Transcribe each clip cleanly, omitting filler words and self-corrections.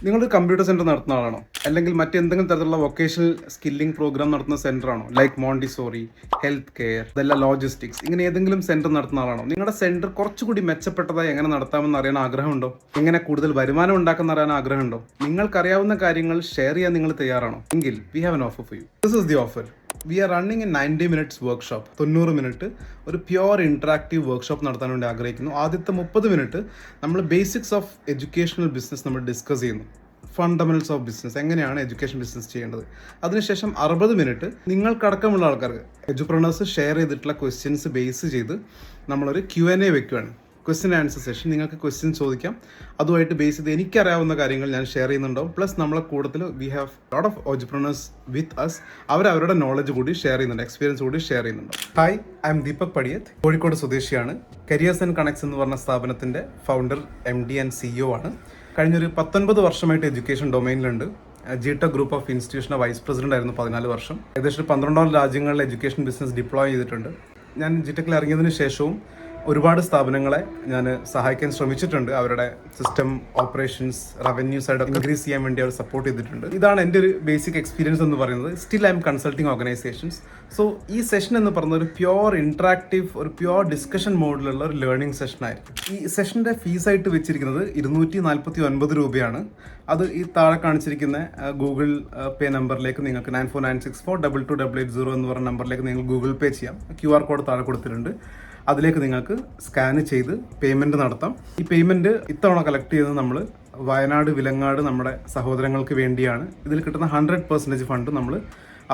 നിങ്ങളൊരു computer centre നടത്തുന്ന ആളാണോ, അല്ലെങ്കിൽ മറ്റെന്തെങ്കിലും തരത്തിലുള്ള വൊക്കേഷണൽ സ്കില്ലിംഗ് പ്രോഗ്രാം നടത്തുന്ന സെൻറ്റർ ആണോ? ലൈക്ക് മോണ്ടിസോറി, ഹെൽത്ത് കെയർ, ഇതെല്ലാം ലോജിസ്റ്റിക്സ്, ഇങ്ങനെ ഏതെങ്കിലും സെൻറ്റർ നടത്തുന്ന ആളാണോ? നിങ്ങളുടെ സെൻറ്റർ കുറച്ചുകൂടി മെച്ചപ്പെട്ടതായി എങ്ങനെ നടത്താമെന്ന് അറിയാൻ ആഗ്രഹമുണ്ടോ? എങ്ങനെ കൂടുതൽ വരുമാനം ഉണ്ടാക്കുന്ന അറിയാൻ ആഗ്രഹമുണ്ടോ? നിങ്ങൾക്കറിയാവുന്ന കാര്യങ്ങൾ ഷെയർ ചെയ്യാൻ നിങ്ങൾ തയ്യാറാണോ? എങ്കിൽ we have an offer for you. This is the offer. We are running a 90 minutes workshop. 90 minute ഒരു പ്യുവർ ഇൻട്രാക്റ്റീവ് വർക്ക്ഷോപ്പ് നടത്താൻ വേണ്ടി ആഗ്രഹിക്കുന്നു. ആദ്യത്തെ 30 മിനിറ്റ് നമ്മൾ ബേസിക്സ് ഓഫ് എഡ്യൂക്കേഷണൽ ബിസിനസ് നമ്മൾ ഡിസ്കസ് ചെയ്യുന്നു. ഫണ്ടമെന്റൽസ് ഓഫ് ബിസിനസ്, എങ്ങനെയാണ് എഡ്യൂക്കേഷൻ ബിസിനസ് ചെയ്യേണ്ടത്. അതിനുശേഷം 60 മിനിറ്റ് നിങ്ങൾക്കടക്കമുള്ള ആൾക്കാർക്ക് എഡ്യൂപ്രണേഴ്സ് ഷെയർ ചെയ്തിട്ടുള്ള ക്വസ്റ്റ്യൻസ് ബേസ് ചെയ്ത് നമ്മളൊരു Q&A വെക്കുകയാണ്. Question answer session. നിങ്ങൾക്ക് ക്വസ്റ്റ്യൻ ചോദിക്കാം. അതുമായിട്ട് ബേസ് ചെയ്ത് എനിക്കറിയാവുന്ന കാര്യങ്ങൾ ഞാൻ ഷെയർ ചെയ്യുന്നുണ്ടാവും. പ്ലസ് നമ്മളെ കൂട്ടത്തിൽ we have lot of entrepreneurs with us. അവരുടെ നോളജ് കൂടി ഷെയർ ചെയ്യുന്നുണ്ട്, എക്സ്പീരിയൻസ് കൂടി ഷെയർ ചെയ്യുന്നുണ്ട്. Hi, I am Deepak Padiyath, Kozhikode സ്വദേശിയാണ്. കരിയേഴ്സ് ആൻഡ് കണക്ട്സ് എന്ന് പറഞ്ഞ സ്ഥാപനത്തിൻ്റെ ഫൗണ്ടർ, MD ആൻഡ് CEO ആണ്. കഴിഞ്ഞൊരു 19 വർഷമായിട്ട് എഡ്യൂക്കേഷൻ ഡൊമൈനിലുണ്ട്. ജിടെക് ഗ്രൂപ്പ് ഓഫ് ഇൻസ്റ്റിറ്റ്യൂഷൻ്റെ വൈസ് പ്രസിഡന്റ് ആയിരുന്നു 14 വർഷം. ഏകദേശം 12 രാജ്യങ്ങളിൽ എഡ്യൂക്കേഷൻ ബിസിനസ് ഡിപ്ലോയ് ചെയ്തിട്ടുണ്ട്. ഞാൻ ജിടെക്കിൽ ഇറങ്ങിയതിന് ശേഷവും ഒരുപാട് സ്ഥാപനങ്ങളെ ഞാൻ സഹായിക്കാൻ ശ്രമിച്ചിട്ടുണ്ട്. അവരുടെ system operations, revenue side increase ചെയ്യാൻ വേണ്ടി അവർ സപ്പോർട്ട് ചെയ്തിട്ടുണ്ട്. ഇതാണ് എൻ്റെ ഒരു ബേസിക് എക്സ്പീരിയൻസ് എന്ന് പറയുന്നത്. Still I M consulting organisations. So ഈ സെഷൻ എന്ന് പറയുന്നത് ഒരു പ്യുവർ ഇൻട്രാക്റ്റീവ്, ഒരു പ്യുവർ ഡിസ്കഷൻ മോഡിലുള്ള ഒരു ലേണിംഗ് സെഷനായിരിക്കും. ഈ സെഷൻ്റെ ഫീസായിട്ട് വെച്ചിരിക്കുന്നത് 249 രൂപയാണ്. അത് ഈ താഴെ കാണിച്ചിരിക്കുന്ന ഗൂഗിൾ പേ നമ്പറിലേക്ക് നിങ്ങൾക്ക് 9496422880 എന്ന് പറഞ്ഞ നമ്പറിലേക്ക് നിങ്ങൾ ഗൂഗിൾ പേ ചെയ്യാം. QR കോഡ് താഴെ കൊടുത്തിട്ടുണ്ട്. അതിലേക്ക് നിങ്ങൾക്ക് സ്കാൻ ചെയ്ത് പേയ്മെൻറ്റ് നടത്താം. ഈ പേയ്മെൻറ്റ് ഇത്തവണ കളക്ട് ചെയ്യുന്നത് നമ്മൾ വയനാട്, വിലങ്ങാട് നമ്മുടെ സഹോദരങ്ങൾക്ക് വേണ്ടിയാണ്. ഇതിൽ കിട്ടുന്ന 100% ഫണ്ട് നമ്മൾ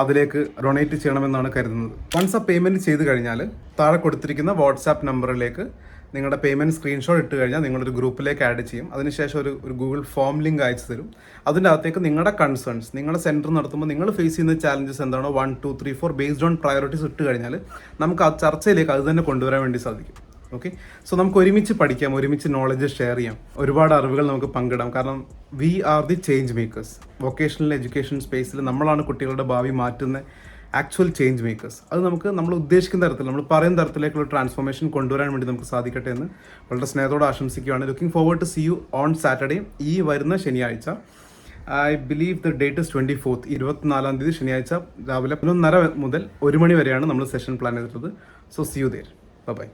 അതിലേക്ക് ഡൊണേറ്റ് ചെയ്യണമെന്നാണ് കരുതുന്നത്. വൺസ് ആ പേയ്മെൻറ്റ് ചെയ്ത് കഴിഞ്ഞാൽ താഴെ കൊടുത്തിരിക്കുന്ന വാട്സാപ്പ് നമ്പറിലേക്ക് നിങ്ങളുടെ പേയ്മെൻറ്റ് സ്ക്രീൻഷോട്ട് ഇട്ട് കഴിഞ്ഞാൽ നിങ്ങളൊരു ഗ്രൂപ്പിലേക്ക് ആഡ് ചെയ്യും. അതിനുശേഷം ഒരു ഗൂഗിൾ ഫോം ലിങ്ക് അയച്ചു തരും. അതിൻ്റെ അകത്തേക്ക് നിങ്ങളുടെ കൺസേൺസ്, നിങ്ങളുടെ സെൻറ്റർ നടത്തുമ്പോൾ നിങ്ങൾ ഫേസ് ചെയ്യുന്ന ചാലഞ്ചസ് എന്താണോ 1, 2, 3, 4 ബേസ്ഡ് ഓൺ പ്രയോറിറ്റീസ് ഇട്ട് കഴിഞ്ഞാൽ നമുക്ക് ആ ചർച്ചയിലേക്ക് അത് തന്നെ കൊണ്ടുവരാൻ വേണ്ടി സാധിക്കും. ഓക്കെ, സോ നമുക്ക് ഒരുമിച്ച് പഠിക്കാം, ഒരുമിച്ച് നോളജ് ഷെയർ ചെയ്യാം, ഒരുപാട് അറിവുകൾ നമുക്ക് പങ്കിടാം. കാരണം we are the change makers. Vocational education സ്പേസിൽ നമ്മളാണ് കുട്ടികളുടെ ഭാവി മാറ്റുന്ന ആക്ച്വൽ ചേഞ്ച് മേക്കേഴ്സ്. അത് നമ്മൾ ഉദ്ദേശിക്കുന്ന തരത്തിൽ, നമ്മൾ പറയുന്ന തരത്തിലേക്കുള്ള ട്രാൻസ്ഫോർമേഷൻ കൊണ്ടുവരാൻ വേണ്ടി നമുക്ക് സാധിക്കട്ടെ എന്ന് വളരെ സ്നേഹത്തോടെ ആശംസിക്കുകയാണ്. Looking forward to see you on Saturday. ഈ വരുന്ന ശനിയാഴ്ച, I believe the date is 24th, 24-ാം തീയതി ശനിയാഴ്ച രാവിലെ 11:30 മുതൽ 1 മണി വരെയാണ് നമ്മൾ സെഷൻ പ്ലാൻ ചെയ്തിട്ടുള്ളത്. So see you there. By.